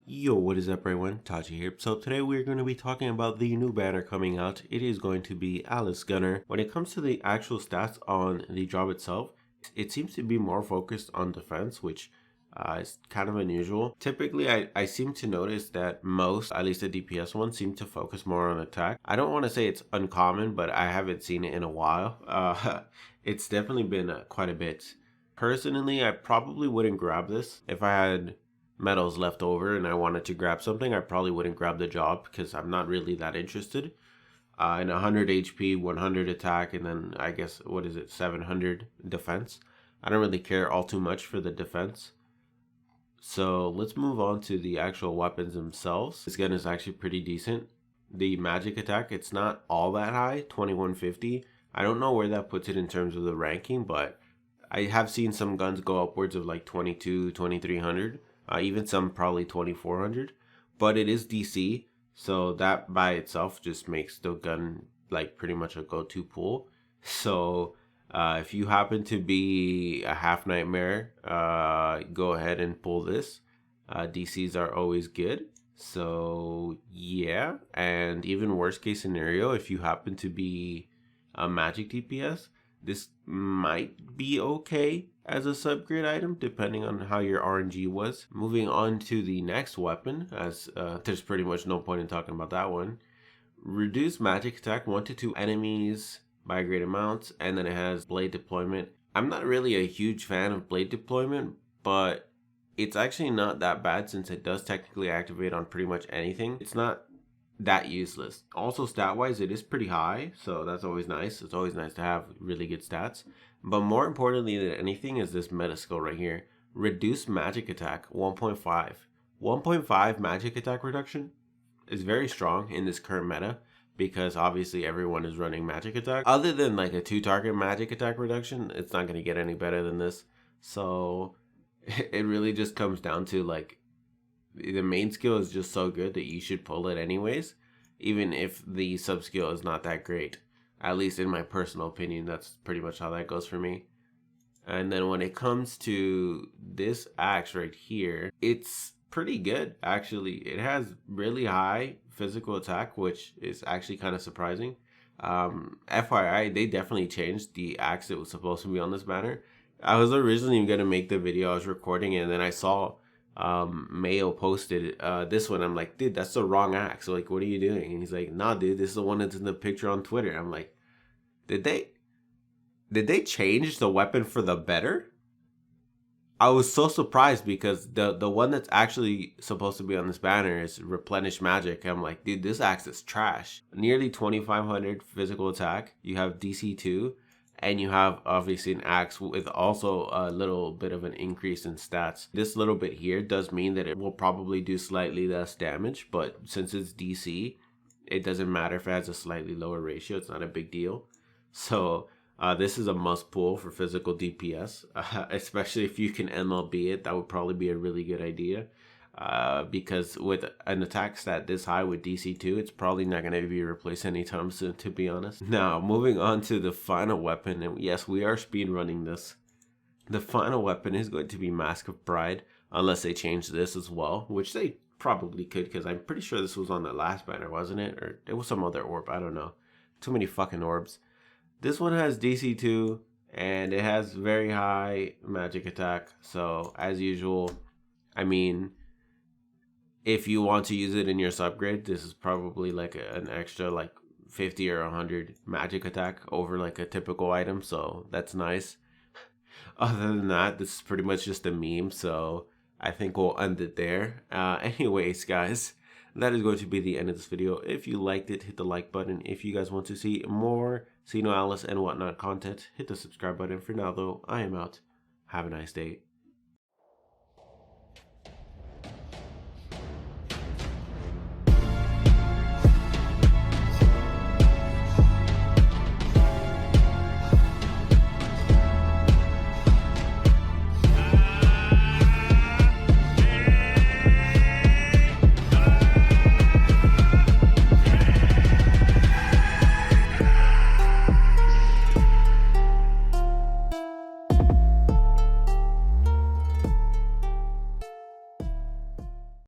Yo, what is up everyone? Tachi here. So today we're going to be talking about the new banner coming out. It is going to be Alice Gunner. When it comes to the actual stats on the job itself, it seems to be more focused on defense, which is kind of unusual. Typically, I seem to notice that most, at least the DPS ones, seem to focus more on attack. I don't want to say it's uncommon, but I haven't seen it in a while. It's definitely been quite a bit. Personally, I probably wouldn't grab this if I had medals left over and I wanted to grab something. I probably wouldn't grab the job because I'm not really that interested. In 100 HP, 100 attack, and then I guess, 700 defense. I don't really care all too much for the defense. So let's move on to the actual weapons themselves. This gun is actually pretty decent. The magic attack, it's not all that high, 2150. I don't know where that puts it in terms of the ranking, but I have seen some guns go upwards of like 22, 2300. Even some probably 2400, but it is DC, so that by itself just makes the gun like pretty much a go-to pool. So if you happen to be a half nightmare, go ahead and pull this. DCs are always good. So yeah, and even worst case scenario, if you happen to be a magic DPS, this might be okay as a subgrade item depending on how your RNG was. Moving on to the next weapon, as there's pretty much no point in talking about that one. Reduce magic attack 1 to 2 enemies by a great amount, and then it has blade deployment. I'm not really a huge fan of blade deployment, but it's actually not that bad since it does technically activate on pretty much anything. It's not that useless. Also stat wise it is pretty high, so that's always nice. It's always nice to have really good stats. But more importantly than anything is this meta skill right here. Reduce magic attack 1.5. 1.5 magic attack reduction is very strong in this current meta because obviously everyone is running magic attack. Other than like a 2-target magic attack reduction, it's not going to get any better than this. So it really just comes down to like the main skill is just so good that you should pull it anyways, even if the sub skill is not that great. At least in my personal opinion, that's pretty much how that goes for me. And then when it comes to this axe right here, it's pretty good actually. It has really high physical attack, which is actually kind of surprising. FYI, they definitely changed the axe that was supposed to be on this banner. I was originally going to make the video, I was recording it, and then I saw Mayo posted this one. I'm like, dude, that's the wrong axe. Like, what are you doing? And he's like, nah, dude, this is the one that's in the picture on Twitter. I'm like, did they change the weapon for the better? I was so surprised because the one that's actually supposed to be on this banner is replenish magic. I'm like, dude, this axe is trash. Nearly 2500 physical attack. You have DC2. And you have obviously an axe with also a little bit of an increase in stats. This little bit here does mean that it will probably do slightly less damage, but since it's DC, it doesn't matter if it has a slightly lower ratio. It's not a big deal. So this is a must pull for physical DPS, especially if you can MLB it. That would probably be a really good idea. Because with an attack stat this high with DC2, it's probably not going to be replaced anytime soon, to be honest. Now, moving on to the final weapon, and yes, we are speed running this. The final weapon is going to be Mask of Pride, unless they change this as well, which they probably could, because I'm pretty sure this was on the last banner, wasn't it? Or it was some other orb, I don't know. Too many fucking orbs. This one has DC2, and it has very high magic attack, so as usual, I mean, if you want to use it in your subgrade, this is probably like an extra like 50 or 100 magic attack over like a typical item, so that's nice. Other than that, this is pretty much just a meme, so I think we'll end it there. Anyways, guys, that is going to be the end of this video. If you liked it, hit the like button. If you guys want to see more SINoAlice and whatnot content, hit the subscribe button. For now, though, I am out. Have a nice day.